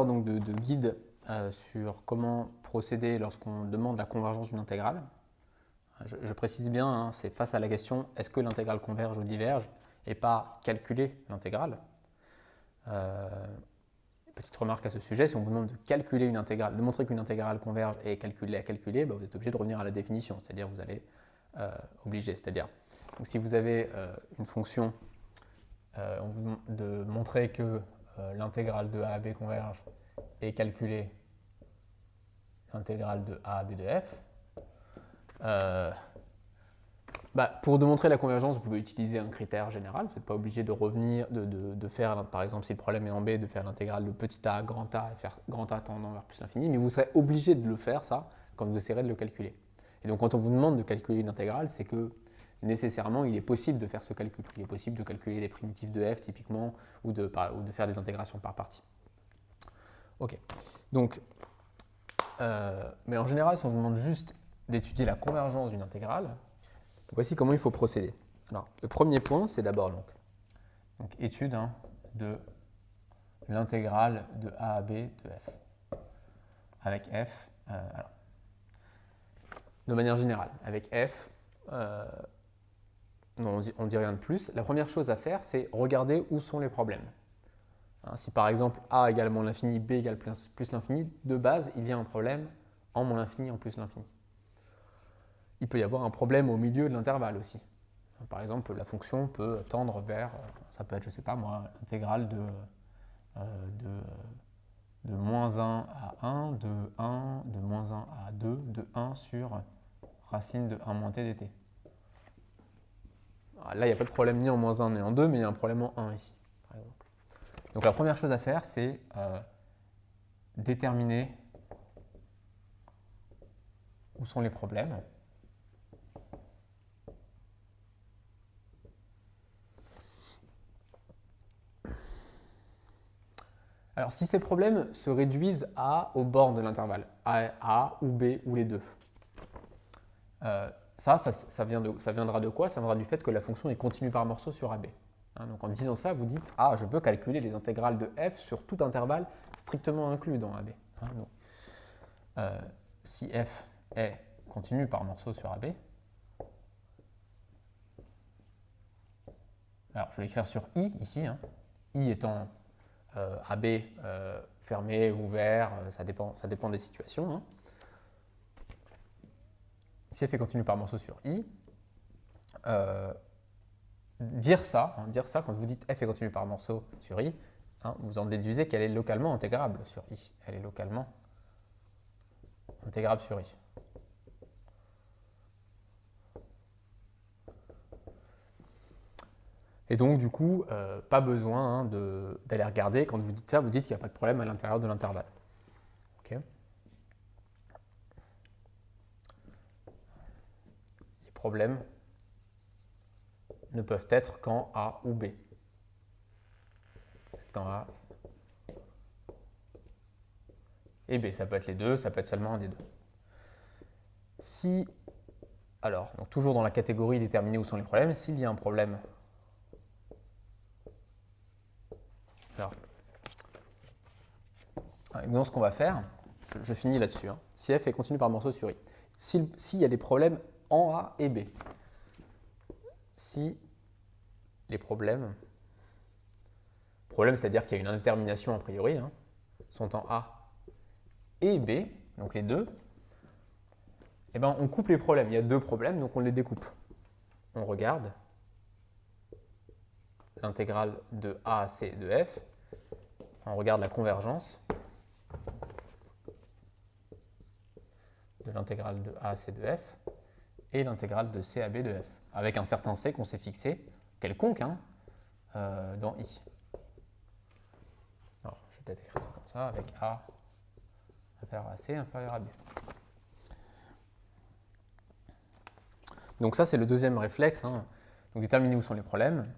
Donc de guide sur comment procéder lorsqu'on demande la convergence d'une intégrale. Je précise bien, hein, c'est face à la question est-ce que l'intégrale converge ou diverge et pas calculer l'intégrale. Petite remarque à ce sujet, si on vous demande de calculer une intégrale, de montrer qu'une intégrale converge et calculer à calculer, vous êtes obligé de revenir à la définition, c'est-à-dire vous allez obliger, c'est-à-dire donc si vous avez une fonction, on vous demande de montrer que l'intégrale de a à b converge et calculer l'intégrale de a à b de f. Pour démontrer la convergence, vous pouvez utiliser un critère général. Vous n'êtes pas obligé de revenir, de faire, par exemple, si le problème est en b, de faire l'intégrale de petit a grand A et faire grand A tendant vers plus l'infini, mais vous serez obligé de le faire, ça, quand vous essayerez de le calculer. Et donc, quand on vous demande de calculer une intégrale, c'est que nécessairement, il est possible de faire ce calcul. Il est possible de calculer les primitives de f, typiquement, ou de faire des intégrations par partie. Ok. Donc, mais en général, si on vous demande juste d'étudier la convergence d'une intégrale, voici comment il faut procéder. Alors, le premier point, c'est d'abord donc étude de l'intégrale de a à b de f. Avec f, alors, de manière générale, avec f, on ne dit rien de plus. La première chose à faire, c'est regarder où sont les problèmes. Si par exemple a égale moins l'infini, b égale plus l'infini, de base, il y a un problème en moins l'infini, en plus l'infini. Il peut y avoir un problème au milieu de l'intervalle aussi. Par exemple, la fonction peut tendre vers, ça peut être, je ne sais pas moi, l'intégrale de moins 1 à 1, de 1, de moins 1 à 2, de 1 sur racine de 1 moins t dt. Alors là, il n'y a pas de problème ni en moins 1 ni en 2, mais il y a un problème en 1 ici, par exemple. Donc la première chose à faire, c'est déterminer où sont les problèmes. Alors, si ces problèmes se réduisent aux bornes de l'intervalle, A ou B ou les deux, ça viendra de quoi? Ça viendra du fait que la fonction est continue par morceaux sur AB. Donc en disant ça, vous dites « Ah, je peux calculer les intégrales de f sur tout intervalle strictement inclus dans AB. » Si f est continue par morceaux sur AB, alors je vais l'écrire sur I ici, I étant AB fermé, ouvert, ça dépend des situations. Si f est continue par morceaux sur I, dire ça, quand vous dites f est continue par morceaux sur I, vous en déduisez qu'elle est localement intégrable sur I. Elle est localement intégrable sur I. Et donc, du coup, pas besoin d'aller regarder. Quand vous dites ça, vous dites qu'il n'y a pas de problème à l'intérieur de l'intervalle. Okay. Les problèmes ne peuvent être qu'en A ou B. Quand A et B, ça peut être les deux, ça peut être seulement un des deux. Si, alors, donc toujours dans la catégorie déterminer où sont les problèmes, s'il y a un problème, alors, donc ce qu'on va faire, je finis là-dessus, si f est continue par morceaux sur I, s'il y a des problèmes en A et B, si les problèmes c'est-à-dire qu'il y a une indétermination a priori, sont en A et B, donc les deux, eh ben, on coupe les problèmes. Il y a deux problèmes, donc on les découpe. On regarde l'intégrale de A à C de f, on regarde la convergence de l'intégrale de A à C de f et l'intégrale de C à B de f, avec un certain C qu'on s'est fixé, quelconque, dans I. Alors, je vais peut-être écrire ça comme ça, avec A inférieur à C inférieur à B. Donc ça, c'est le deuxième réflexe. Donc déterminer où sont les problèmes.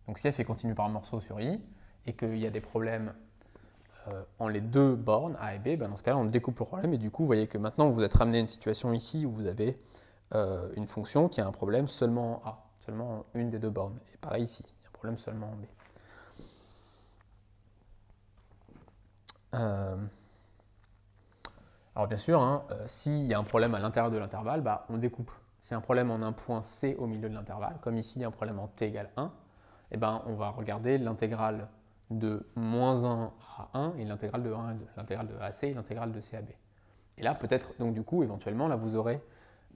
Donc si f est continue par morceau sur I, et qu'il y a des problèmes en les deux bornes, A et B, dans ce cas-là, on découpe le problème, et du coup, vous voyez que maintenant, vous vous êtes ramené à une situation ici où vous avez une fonction qui a un problème seulement en A, seulement en une des deux bornes. Et pareil ici, il y a un problème seulement en B. Alors bien sûr, hein, s'il y a un problème à l'intérieur de l'intervalle, bah, on découpe. S'il y a un problème en un point C au milieu de l'intervalle, comme ici il y a un problème en t égale 1, eh ben, on va regarder l'intégrale de moins 1 à 1 et l'intégrale de 1 à 2, l'intégrale de A à C et l'intégrale de C à B. Et là, peut-être, donc du coup, éventuellement, là, vous aurez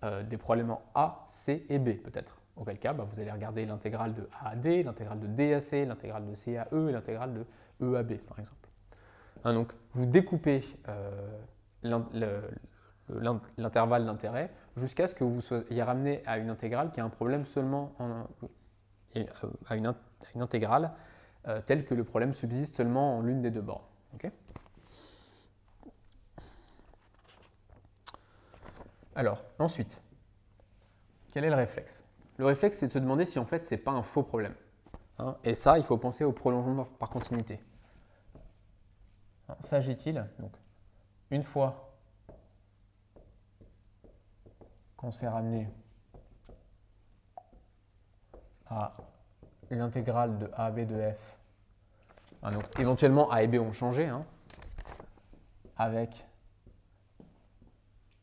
des problèmes en A, C et B, peut-être. Auquel cas, bah, vous allez regarder l'intégrale de A à D, l'intégrale de D à C, l'intégrale de C à E et l'intégrale de E à B, par exemple. Hein, donc, vous découpez l'intervalle d'intérêt jusqu'à ce que vous soyez ramené à une intégrale qui a un problème seulement à une intégrale telle que le problème subsiste seulement en l'une des deux bornes. Okay. Alors, ensuite, quel est le réflexe? Le réflexe, c'est de se demander si en fait, ce n'est pas un faux problème. Hein, et ça, il faut penser au prolongement par continuité. S'agit-il, donc, une fois qu'on s'est ramené à l'intégrale de A à B de f, hein, donc éventuellement A et B ont changé, hein, avec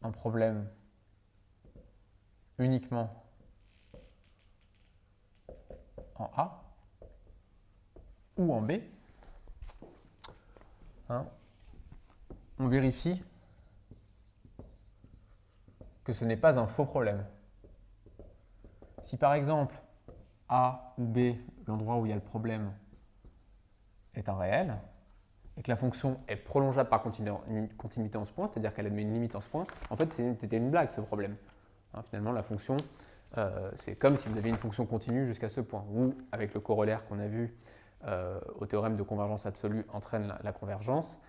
un problème uniquement en A ou en B, hein, on vérifie que ce n'est pas un faux problème. Si par exemple A ou B, l'endroit où il y a le problème, est un réel, et que la fonction est prolongeable par continuité en ce point, c'est-à-dire qu'elle admet une limite en ce point, en fait c'était une blague ce problème. Hein, finalement la fonction, c'est comme si vous aviez une fonction continue jusqu'à ce point, ou avec le corollaire qu'on a vu au théorème de convergence absolue entraîne la convergence,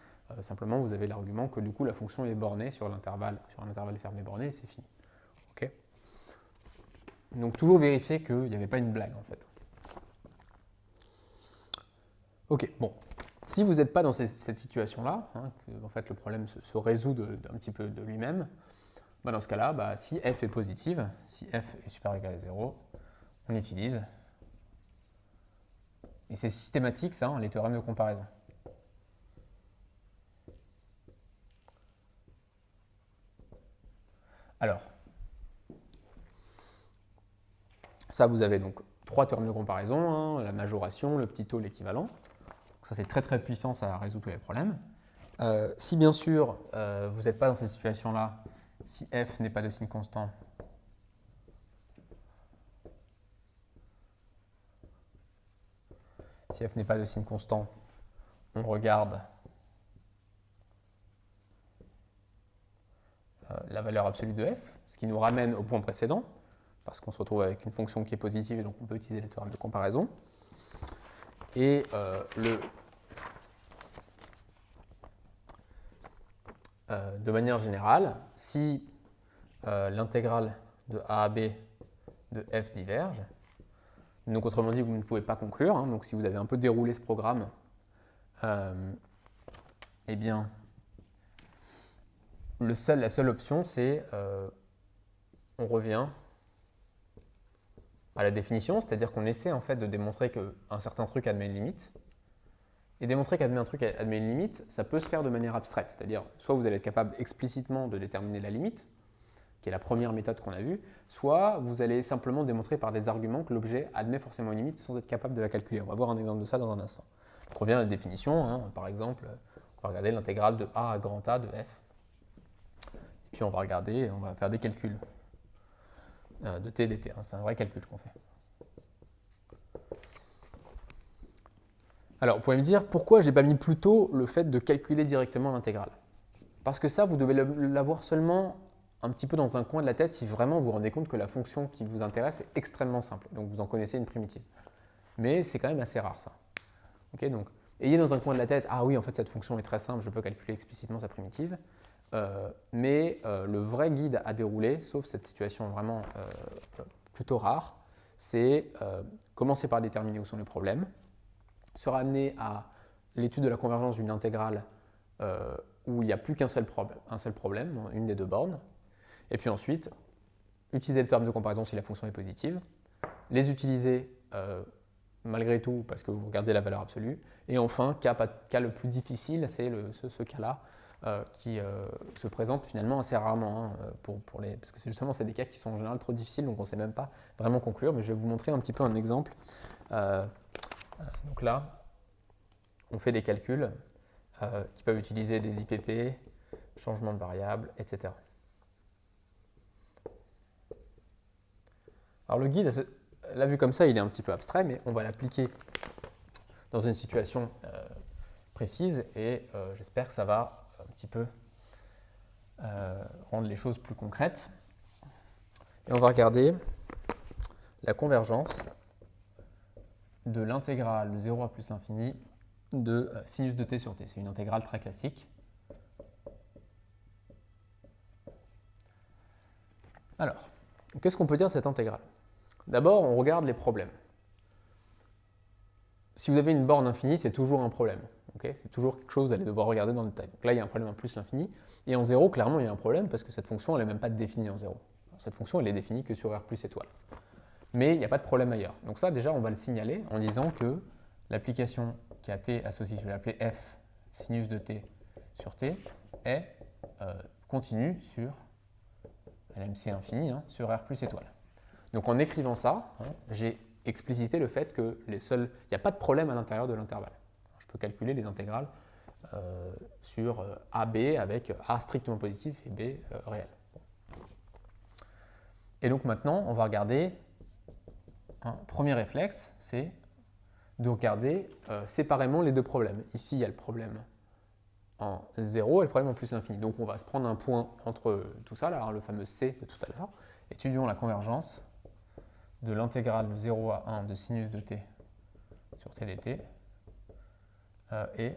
simplement vous avez l'argument que du coup la fonction est bornée sur un intervalle fermé borné et c'est fini. Okay. Donc toujours vérifier qu'il n'y avait pas une blague en fait. Ok, bon. Si vous n'êtes pas dans cette situation-là, hein, que en fait, le problème se résout un petit peu de lui-même, bah dans ce cas-là, bah, si f est positive, si f est supérieur ou égal à 0, on utilise, et c'est systématique ça, hein, les théorèmes de comparaison. Alors, ça vous avez donc 3 théorèmes de comparaison, hein, la majoration, le petit taux, l'équivalent. Ça c'est très très puissant, ça résout tous les problèmes. Si bien sûr vous n'êtes pas dans cette situation-là, si f n'est pas de signe constant, on regarde la valeur absolue de f, ce qui nous ramène au point précédent, parce qu'on se retrouve avec une fonction qui est positive et donc on peut utiliser les théorèmes de comparaison. Et de manière générale, si l'intégrale de A à B de f diverge, donc autrement dit vous ne pouvez pas conclure, hein, donc si vous avez un peu déroulé ce programme, eh bien la seule option c'est on revient à la définition, c'est-à-dire qu'on essaie en fait de démontrer qu'un certain truc admet une limite. Et démontrer qu'un truc admet une limite, ça peut se faire de manière abstraite, c'est-à-dire soit vous allez être capable explicitement de déterminer la limite, qui est la première méthode qu'on a vue, soit vous allez simplement démontrer par des arguments que l'objet admet forcément une limite sans être capable de la calculer. On va voir un exemple de ça dans un instant. On revient à la définition, hein, par exemple, on va regarder l'intégrale de A à grand A de f. Et puis on va regarder, on va faire des calculs de t et dt. Hein, c'est un vrai calcul qu'on fait. Alors, vous pouvez me dire, pourquoi j'ai pas mis plus tôt le fait de calculer directement l'intégrale? Parce que ça, vous devez l'avoir seulement un petit peu dans un coin de la tête si vraiment vous vous rendez compte que la fonction qui vous intéresse est extrêmement simple. Donc, vous en connaissez une primitive. Mais c'est quand même assez rare, ça. Okay, donc, ayez dans un coin de la tête, ah oui, en fait, cette fonction est très simple, je peux calculer explicitement sa primitive. Mais le vrai guide à dérouler, sauf cette situation vraiment plutôt rare, c'est commencer par déterminer où sont les problèmes, se ramener à l'étude de la convergence d'une intégrale où il n'y a plus un seul problème dans une des deux bornes, et puis ensuite utiliser le théorème de comparaison si la fonction est positive, les utiliser malgré tout parce que vous regardez la valeur absolue. Et enfin, cas le plus difficile, c'est ce cas-là qui se présente finalement assez rarement parce que justement c'est des cas qui sont en général trop difficiles, donc on ne sait même pas vraiment conclure. Mais je vais vous montrer un petit peu un exemple. Donc là, on fait des calculs qui peuvent utiliser des IPP, changement de variable, etc. Alors le guide, là vu comme ça, il est un petit peu abstrait, mais on va l'appliquer dans une situation précise et j'espère que ça va un petit peu rendre les choses plus concrètes. Et on va regarder la convergence de l'intégrale de 0 à plus l'infini de sinus de t sur t. C'est une intégrale très classique. Alors, qu'est-ce qu'on peut dire de cette intégrale? D'abord, on regarde les problèmes. Si vous avez une borne infinie, c'est toujours un problème. Okay, c'est toujours quelque chose que vous allez devoir regarder dans le détail. Donc là, il y a un problème en plus l'infini. Et en 0, clairement, il y a un problème parce que cette fonction, elle n'est même pas définie en 0. Alors, cette fonction, elle est définie que sur R plus étoile. Mais il n'y a pas de problème ailleurs. Donc ça, déjà, on va le signaler en disant que l'application qui a t associée, je vais l'appeler f sinus de t sur t, est continue sur LMC infini, sur R plus étoile. Donc en écrivant ça, j'ai explicité le fait que il n'y a pas de problème à l'intérieur de l'intervalle. Je peux calculer les intégrales sur AB avec A strictement positif et B réel. Et donc maintenant, on va regarder un premier réflexe, c'est de regarder séparément les deux problèmes. Ici, il y a le problème en 0 et le problème en plus l'infini. Donc on va se prendre un point entre tout ça, là, le fameux C de tout à l'heure. Étudions la convergence de l'intégrale de 0 à 1 de sinus de t sur t dt et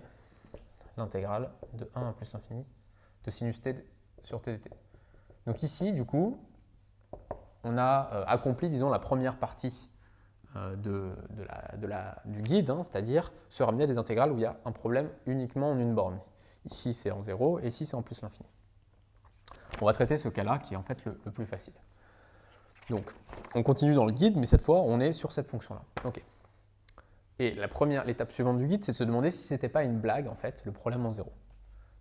l'intégrale de 1 à plus l'infini de sinus t sur t dt. Donc ici, du coup, on a accompli, disons, la première partie du guide, c'est-à-dire se ramener à des intégrales où il y a un problème uniquement en une borne. Ici, c'est en 0 et ici, c'est en plus l'infini. On va traiter ce cas-là qui est en fait le plus facile. Donc, on continue dans le guide, mais cette fois, on est sur cette fonction-là. Okay. Et l'étape suivante du guide, c'est de se demander si ce n'était pas une blague, en fait, le problème en 0.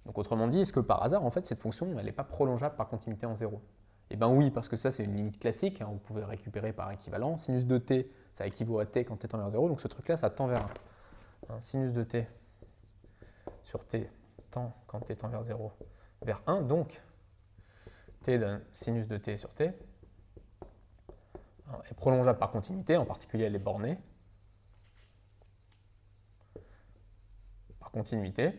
Donc, autrement dit, est-ce que par hasard, en fait, cette fonction, elle n'est pas prolongeable par continuité en 0? Eh bien oui, parce que ça, c'est une limite classique, vous pouvez récupérer par équivalent. Sinus de t, ça équivaut à t quand t tend vers 0, donc ce truc-là, ça tend vers 1. Sinus de t sur t tend quand t tend vers 0 vers 1, donc t donne sinus de t sur t est prolongeable par continuité, en particulier elle est bornée par continuité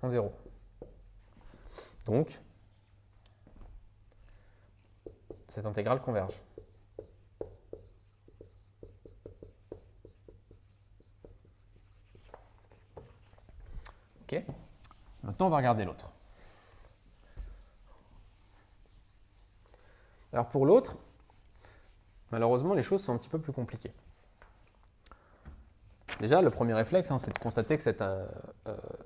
en 0. Donc, cette intégrale converge. Ok. Maintenant, on va regarder l'autre. Alors pour l'autre, malheureusement, les choses sont un petit peu plus compliquées. Déjà, le premier réflexe, c'est de constater que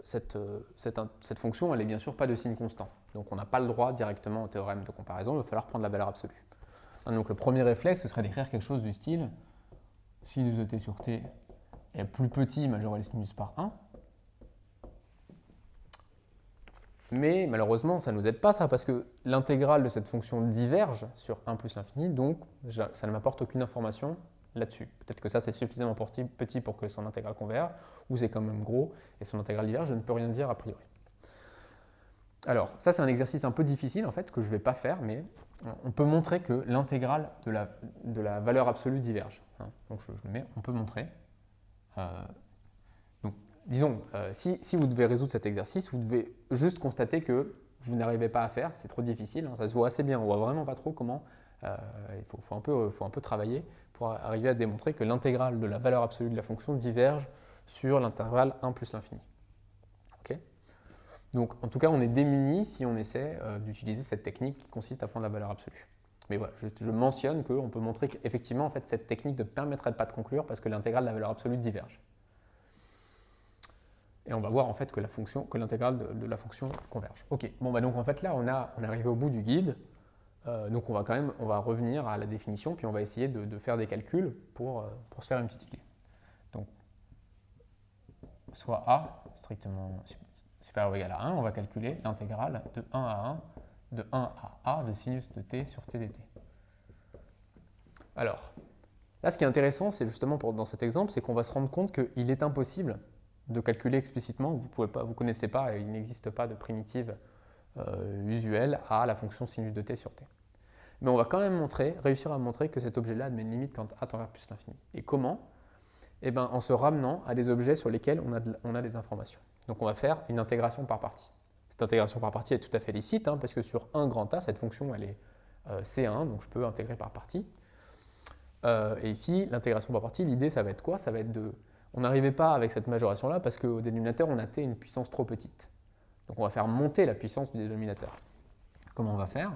cette fonction, elle n'est bien sûr pas de signe constant. Donc on n'a pas le droit directement au théorème de comparaison, il va falloir prendre la valeur absolue. Donc le premier réflexe, ce serait d'écrire quelque chose du style sinus de t sur t est plus petit majoré le sinus par 1. Mais malheureusement, ça ne nous aide pas ça, parce que l'intégrale de cette fonction diverge sur 1 plus l'infini, donc ça ne m'apporte aucune information là-dessus. Peut-être que ça, c'est suffisamment petit pour que son intégrale converge, ou c'est quand même gros, et son intégrale diverge, je ne peux rien dire a priori. Alors, ça, c'est un exercice un peu difficile, en fait, que je ne vais pas faire, mais on peut montrer que l'intégrale de la valeur absolue diverge. Donc, je le mets, on peut montrer. Donc, disons, si vous devez résoudre cet exercice, vous devez juste constater que vous n'arrivez pas à faire, c'est trop difficile, ça se voit assez bien, on ne voit vraiment pas trop comment, il faut un peu travailler pour arriver à démontrer que l'intégrale de la valeur absolue de la fonction diverge sur l'intervalle 1 plus l'infini. Okay. Donc, en tout cas, on est démuni si on essaie d'utiliser cette technique qui consiste à prendre la valeur absolue. Mais voilà, je mentionne qu'on peut montrer qu'effectivement, en fait, cette technique ne permettrait pas de conclure parce que l'intégrale de la valeur absolue diverge. Et on va voir en fait que l'intégrale de la fonction converge. Ok, bon bah donc en fait là on est arrivé au bout du guide. Donc on va revenir à la définition, puis on va essayer de faire des calculs pour se faire une petite idée. Donc, soit a strictement supérieur ou égal à 1, on va calculer l'intégrale de 1 à 1 de 1 à a de sinus de t sur t dt. Alors, là ce qui est intéressant, c'est justement dans cet exemple, c'est qu'on va se rendre compte qu'il est impossible de calculer explicitement, vous ne connaissez pas, et il n'existe pas de primitive usuelle à la fonction sinus de t sur t. Mais on va quand même réussir à montrer que cet objet-là admet une limite quand a tend vers plus l'infini. Et comment? Eh bien, en se ramenant à des objets sur lesquels on a des informations. Donc on va faire une intégration par partie. Cette intégration par partie est tout à fait licite, parce que sur 1 grand A, cette fonction elle est C1, donc je peux intégrer par partie. Et ici, l'intégration par partie, l'idée ça va être quoi? Ça va être on n'arrivait pas avec cette majoration-là parce qu'au dénominateur, on a t une puissance trop petite. Donc on va faire monter la puissance du dénominateur. Comment on va faire?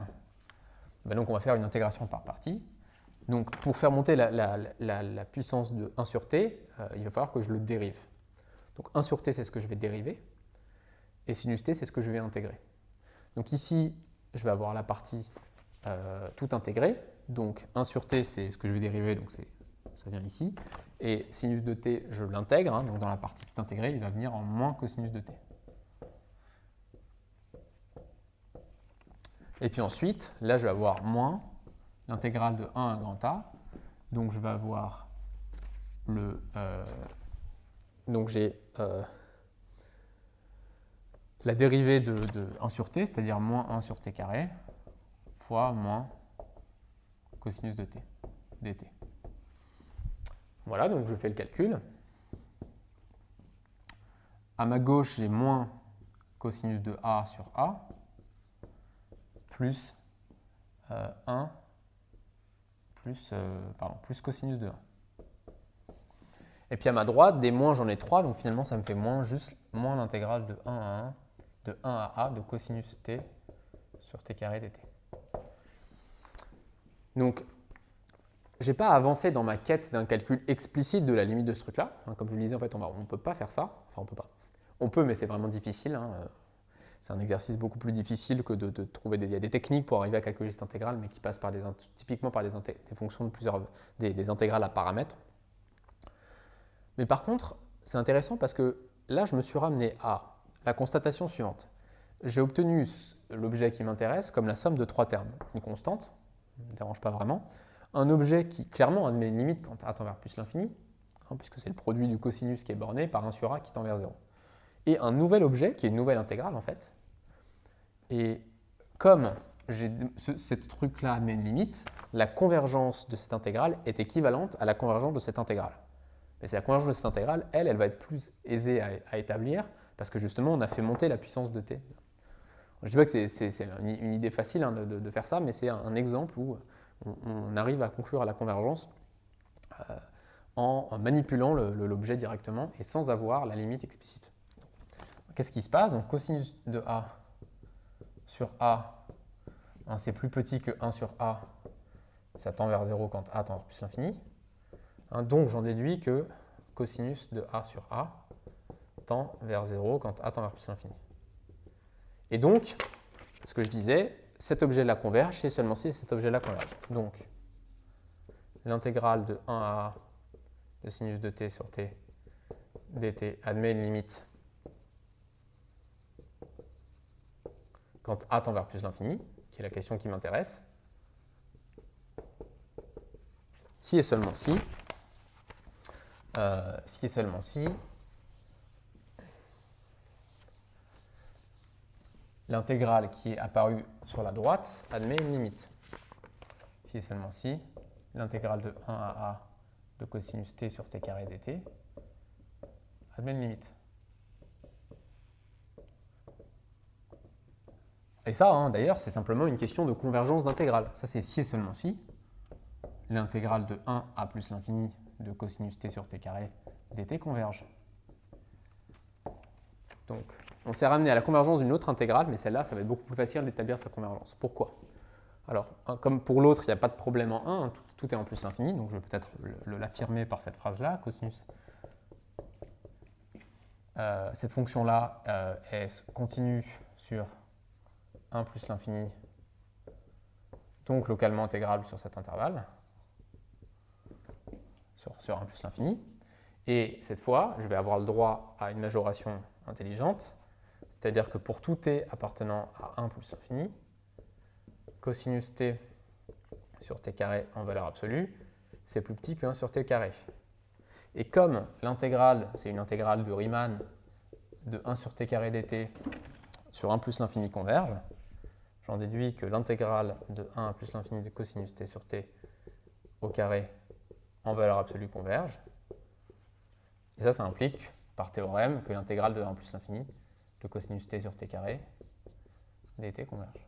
Donc on va faire une intégration par partie. Donc pour faire monter la puissance de 1 sur t, il va falloir que je le dérive. Donc 1 sur t, c'est ce que je vais dériver, et sinus t, c'est ce que je vais intégrer. Donc ici, je vais avoir la partie tout intégrée. Donc 1 sur t, c'est ce que je vais dériver, donc ça vient ici. Et sinus de t, je l'intègre, donc dans la partie tout intégrée, il va venir en moins cosinus de t. Et puis ensuite, là, je vais avoir moins l'intégrale de 1 à grand A. Donc je vais avoir donc j'ai la dérivée de 1 sur t, c'est-à-dire moins 1 sur t carré, fois moins cosinus de t, dt. Voilà, donc je fais le calcul. À ma gauche, j'ai moins cosinus de a sur a, plus 1, plus cosinus de 1. Et puis à ma droite, des moins, j'en ai 3, donc finalement ça me fait juste moins l'intégrale de 1 à 1, de 1 à a de cosinus t sur t carré dt. Donc, je n'ai pas avancé dans ma quête d'un calcul explicite de la limite de ce truc-là. Comme je le disais, en fait, on ne peut pas faire ça. Enfin, on peut pas. On peut, mais c'est vraiment difficile. C'est un exercice beaucoup plus difficile que de trouver il y a des techniques pour arriver à calculer cette intégrale, mais qui passent typiquement par des fonctions de des intégrales à paramètres. Mais par contre, c'est intéressant parce que là, je me suis ramené à la constatation suivante. J'ai obtenu l'objet qui m'intéresse comme la somme de 3 termes. Une constante, ça ne me dérange pas vraiment. Un objet qui clairement admet une limite quand a tend vers plus l'infini, puisque c'est le produit du cosinus qui est borné par 1 sur a qui tend vers 0. Et un nouvel objet qui est une nouvelle intégrale en fait. Et comme ce truc-là admet une limite, la convergence de cette intégrale est équivalente à la convergence de cette intégrale. Mais c'est la convergence de cette intégrale, elle va être plus aisée à établir parce que justement on a fait monter la puissance de t. Je ne dis pas que c'est une idée facile de faire ça, mais c'est un exemple où on arrive à conclure à la convergence en manipulant l'objet directement et sans avoir la limite explicite. Qu'est-ce qui se passe? Donc cosinus de a sur a, c'est plus petit que 1 sur a, ça tend vers 0 quand a tend vers plus l'infini. Donc j'en déduis que cosinus de a sur a tend vers 0 quand a tend vers plus l'infini. Et donc, ce que je disais, cet objet-là converge, c'est seulement si cet objet-là converge. Donc, l'intégrale de 1 à a de sinus de t sur t dt admet une limite quand a tend vers plus l'infini, qui est la question qui m'intéresse. Si et seulement si, l'intégrale qui est apparue sur la droite admet une limite. Si et seulement si, l'intégrale de 1 à a de cosinus t sur t carré dt admet une limite. Et ça, d'ailleurs, c'est simplement une question de convergence d'intégrale. Ça, c'est si et seulement si l'intégrale de 1 à plus l'infini de cosinus t sur t carré dt converge. Donc, on s'est ramené à la convergence d'une autre intégrale, mais celle-là, ça va être beaucoup plus facile d'établir sa convergence. Pourquoi? Alors, comme pour l'autre, il n'y a pas de problème en 1, tout est en plus l'infini, donc je vais peut-être l'affirmer par cette phrase-là, cosinus. Cette fonction-là est continue sur 1 plus l'infini donc localement intégrable sur cet intervalle, sur 1 plus l'infini. Et cette fois, je vais avoir le droit à une majoration intelligente, c'est-à-dire que pour tout t appartenant à 1 plus l'infini, cosinus t sur t carré en valeur absolue, c'est plus petit que 1 sur t carré. Et comme l'intégrale, c'est une intégrale de Riemann de 1 sur t carré dt sur 1 plus l'infini converge, j'en déduis que l'intégrale de 1 plus l'infini de cosinus t sur t au carré en valeur absolue converge. Et ça implique, par théorème, que l'intégrale de 1 plus l'infini de cosinus t sur t carré dt converge.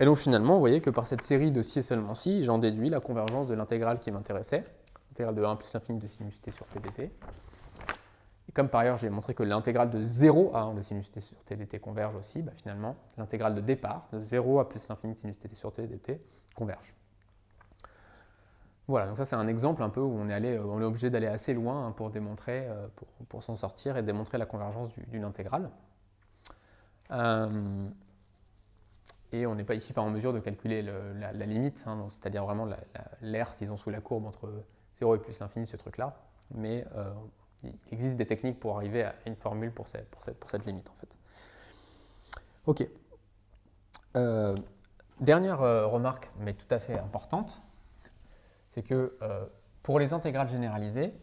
Et donc finalement, vous voyez que par cette série de si et seulement si, j'en déduis la convergence de l'intégrale qui m'intéressait, l'intégrale de 1 plus l'infini de sinus t sur t dt. Et comme par ailleurs j'ai montré que l'intégrale de 0 à 1 de sinus t sur t dt converge aussi, bah finalement l'intégrale de départ de 0 à plus l'infini de sinus t sur t dt converge. Voilà, donc ça c'est un exemple un peu où on est obligé d'aller assez loin pour démontrer, pour s'en sortir et démontrer la convergence d'une intégrale. Et on n'est pas ici en mesure de calculer la limite, hein, c'est-à-dire vraiment l'air, disons, sous la courbe entre 0 et plus l'infini, ce truc-là. Mais il existe des techniques pour arriver à une formule pour cette limite, en fait. Ok. Dernière remarque, mais tout à fait importante, c'est que pour les intégrales généralisées,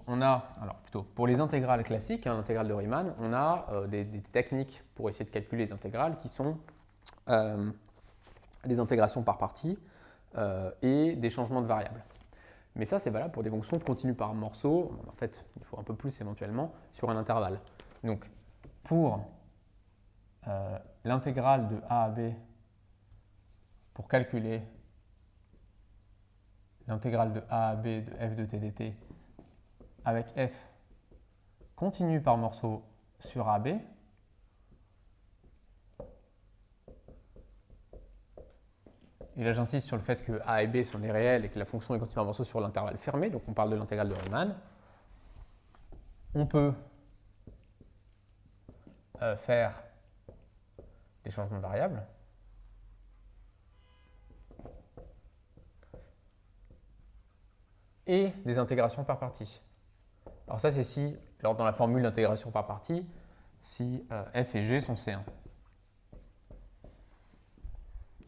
on a, alors plutôt pour les intégrales classiques, hein, l'intégrale de Riemann, on a des techniques pour essayer de calculer les intégrales qui sont des intégrations par partie et des changements de variables. Mais ça, c'est valable pour des fonctions continues par morceaux. En fait, il faut un peu plus éventuellement sur un intervalle. Donc, pour l'intégrale de a à b, pour calculer l'intégrale de a à b de f de t dt avec f continue par morceau sur AB, et là j'insiste sur le fait que a et b sont des réels et que la fonction est continue par morceau sur l'intervalle fermé, donc on parle de l'intégrale de Riemann. On peut faire des changements de variables. Et des intégrations par partie. Alors ça c'est si, alors dans la formule d'intégration par partie, si f et g sont C1.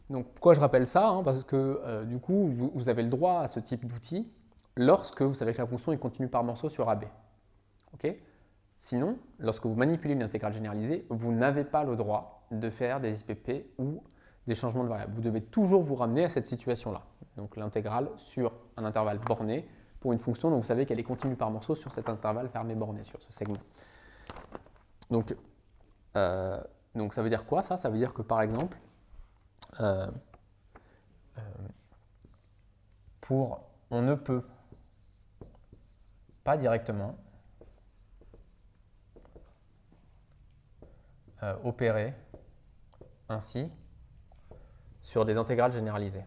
Donc pourquoi je rappelle ça, hein, parce que du coup vous avez le droit à ce type d'outil lorsque vous savez que la fonction est continue par morceau sur AB. Okay. Sinon, lorsque vous manipulez une intégrale généralisée, vous n'avez pas le droit de faire des IPP ou des changements de variables. Vous devez toujours vous ramener à cette situation-là. Donc l'intégrale sur un intervalle borné pour une fonction dont vous savez qu'elle est continue par morceau sur cet intervalle fermé borné, sur ce segment. Donc ça veut dire quoi ça? Ça veut dire que par exemple, on ne peut pas directement opérer ainsi sur des intégrales généralisées.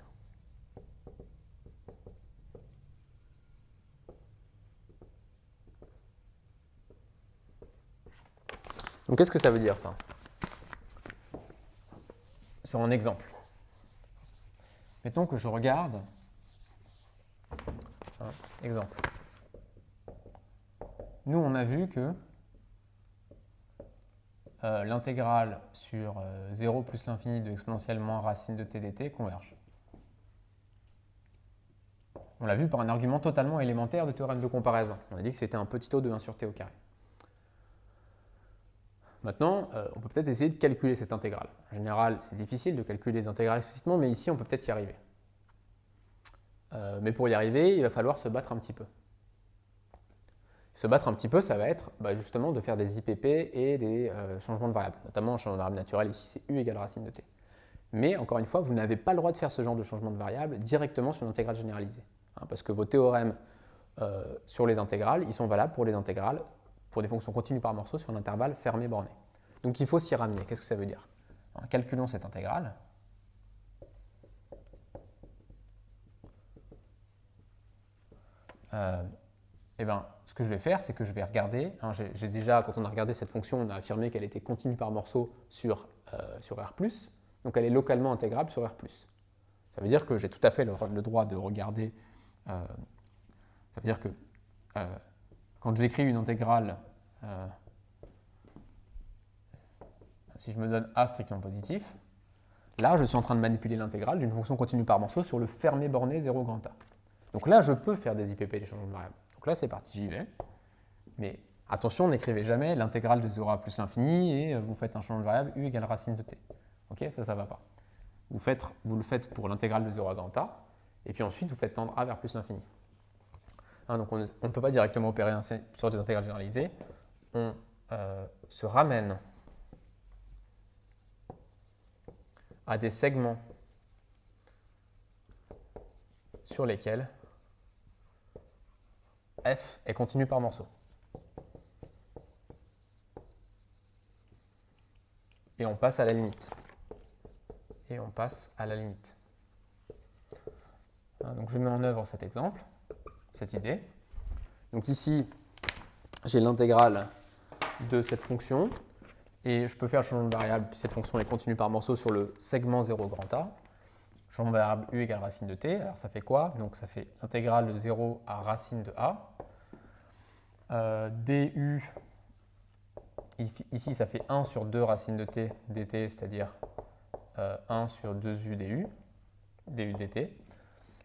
Donc qu'est-ce que ça veut dire ça? Sur un exemple. Mettons que je regarde un exemple. Nous, on a vu que l'intégrale sur 0 plus l'infini de exponentielle moins racine de t dt converge. On l'a vu par un argument totalement élémentaire de théorème de comparaison. On a dit que c'était un petit O de 1 sur t au carré. Maintenant, on peut peut-être essayer de calculer cette intégrale. En général, c'est difficile de calculer les intégrales explicitement, mais ici, on peut peut-être y arriver. Mais pour y arriver, il va falloir se battre un petit peu. Se battre un petit peu, ça va être justement de faire des IPP et des changements de variables, notamment un changement de variable naturel, ici c'est u égale racine de t. Mais encore une fois, vous n'avez pas le droit de faire ce genre de changement de variable directement sur une intégrale généralisée, hein, parce que vos théorèmes sur les intégrales, ils sont valables pour les intégrales, pour des fonctions continues par morceau sur un intervalle fermé borné. Donc il faut s'y ramener. Qu'est-ce que ça veut dire? Alors, calculons cette intégrale. eh ben, ce que je vais faire, c'est que je vais regarder. Hein, j'ai déjà, quand on a regardé cette fonction, on a affirmé qu'elle était continue par morceau sur R+. Donc elle est localement intégrable sur R+. Ça veut dire que j'ai tout à fait le droit de regarder. Ça veut dire que quand j'écris une intégrale, si je me donne A strictement positif, là, je suis en train de manipuler l'intégrale d'une fonction continue par morceau sur le fermé borné 0 grand A. Donc là, je peux faire des IPP, des changements de variables. Donc là, c'est parti, j'y vais. Mais attention, n'écrivez jamais l'intégrale de 0 à plus l'infini et vous faites un changement de variable u égale racine de t. Ok, ça ne va pas. Vous le faites pour l'intégrale de 0 à grand A, et puis ensuite, vous faites tendre a vers plus l'infini. Hein, donc on ne peut pas directement opérer sur des intégrales généralisées. On se ramène à des segments sur lesquels f est continu par morceau. Et on passe à la limite. Et on passe à la limite. Donc je mets en œuvre cet exemple, cette idée. Donc ici, j'ai l'intégrale de cette fonction. Et je peux faire le changement de variable, puis cette fonction est continue par morceau sur le segment 0 grand A. Changement de variable u égale racine de t. Alors ça fait quoi? Donc ça fait l'intégrale de 0 à racine de a. Du, ici ça fait 1 sur 2 racine de t dt, c'est-à-dire 1 sur 2u du dt.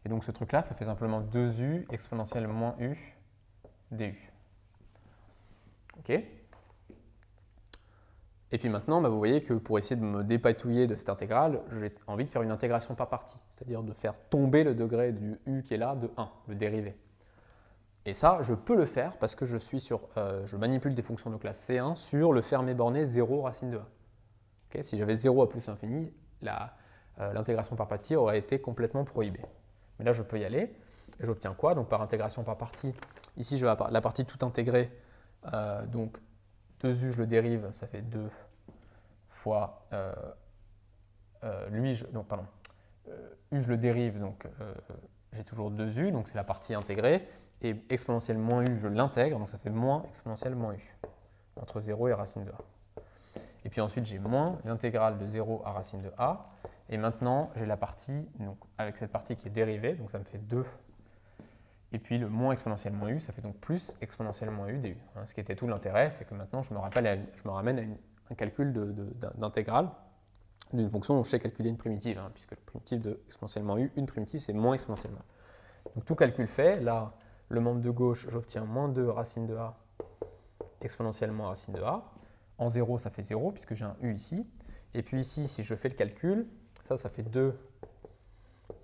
Et donc ce truc-là, ça fait simplement 2u exponentielle moins u du. OK? Et puis maintenant, vous voyez que pour essayer de me dépatouiller de cette intégrale, j'ai envie de faire une intégration par partie, c'est-à-dire de faire tomber le degré du u qui est là de 1, le dérivé. Et ça, je peux le faire parce que je manipule des fonctions de classe C1 sur le fermé borné 0 racine de a. Okay, si j'avais 0 à plus l'infini, l'intégration par partie aurait été complètement prohibée. Mais là, je peux y aller. Et j'obtiens quoi? Donc par intégration par partie, ici, je vais la partie toute intégrée. Donc 2u, je le dérive, ça fait 2 fois u, je le dérive, donc j'ai toujours 2u, donc c'est la partie intégrée, et exponentielle moins u, je l'intègre, donc ça fait moins exponentielle moins u, entre 0 et racine de a. Et puis ensuite, j'ai moins l'intégrale de 0 à racine de a, et maintenant, j'ai la partie, donc avec cette partie qui est dérivée, donc ça me fait 2. Et puis le moins exponentielle moins u, ça fait donc plus exponentielle moins u du. Ce qui était tout l'intérêt, c'est que maintenant je me ramène à un calcul d'intégrale d'une fonction dont je sais calculer une primitive, puisque le primitif de exponentiellement u, une primitive, c'est moins exponentiellement. Donc tout calcul fait, là, le membre de gauche, j'obtiens moins 2 racine de a exponentiellement racine de a. En 0, ça fait 0, puisque j'ai un u ici. Et puis ici, si je fais le calcul, ça fait 2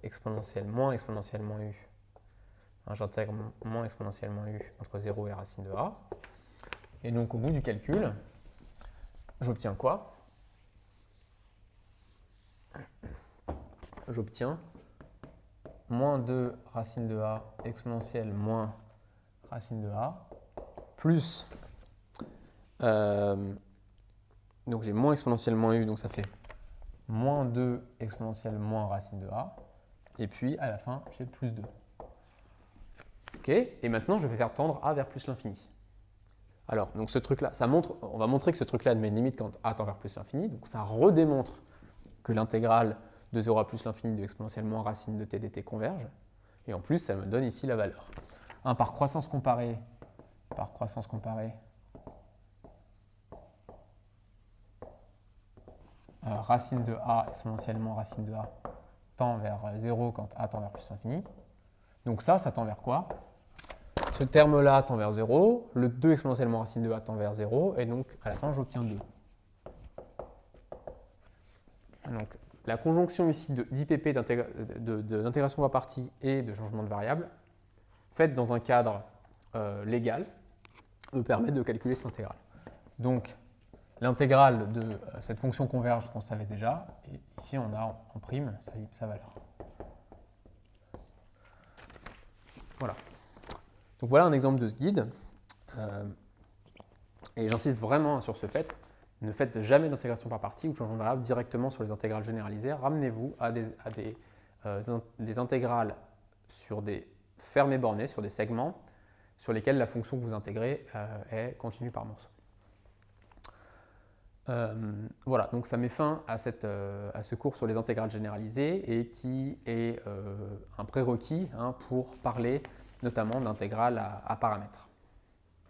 exponentiellement u. J'intègre moins exponentiellement u entre 0 et racine de a. Et donc au bout du calcul, j'obtiens quoi? J'obtiens moins 2 racine de a exponentielle moins racine de a plus, donc j'ai moins exponentiellement u, donc ça fait moins 2 exponentielle moins racine de a. Et puis à la fin, j'ai plus 2. Ok, et maintenant je vais faire tendre a vers plus l'infini. Alors, donc ce truc-là, on va montrer que ce truc-là met une limite quand a tend vers plus l'infini, donc ça redémontre que l'intégrale de 0 à plus l'infini de exponentielle moins racine de t dt converge, et en plus ça me donne ici la valeur. Par croissance comparée, racine de a exponentiellement racine de a tend vers 0 quand a tend vers plus l'infini. Donc ça tend vers quoi? Ce terme-là tend vers 0, le 2 exponentiellement racine de a tend vers 0, et donc à la fin j'obtiens 2. Donc la conjonction ici d'IPP, d'intégration par partie et de changement de variable, faite dans un cadre légal, me permet de calculer cette intégrale. Donc l'intégrale de cette fonction converge qu'on savait déjà, et ici on a en prime sa valeur. Voilà. Donc voilà un exemple de ce guide. Et j'insiste vraiment sur ce fait. Ne faites jamais d'intégration par partie ou de changement de variable directement sur les intégrales généralisées. Ramenez-vous à des intégrales sur des fermés bornés, sur des segments, sur lesquels la fonction que vous intégrez est continue par morceau. Voilà, donc ça met fin à ce cours sur les intégrales généralisées et qui est un prérequis pour parler notamment d'intégrales à paramètres.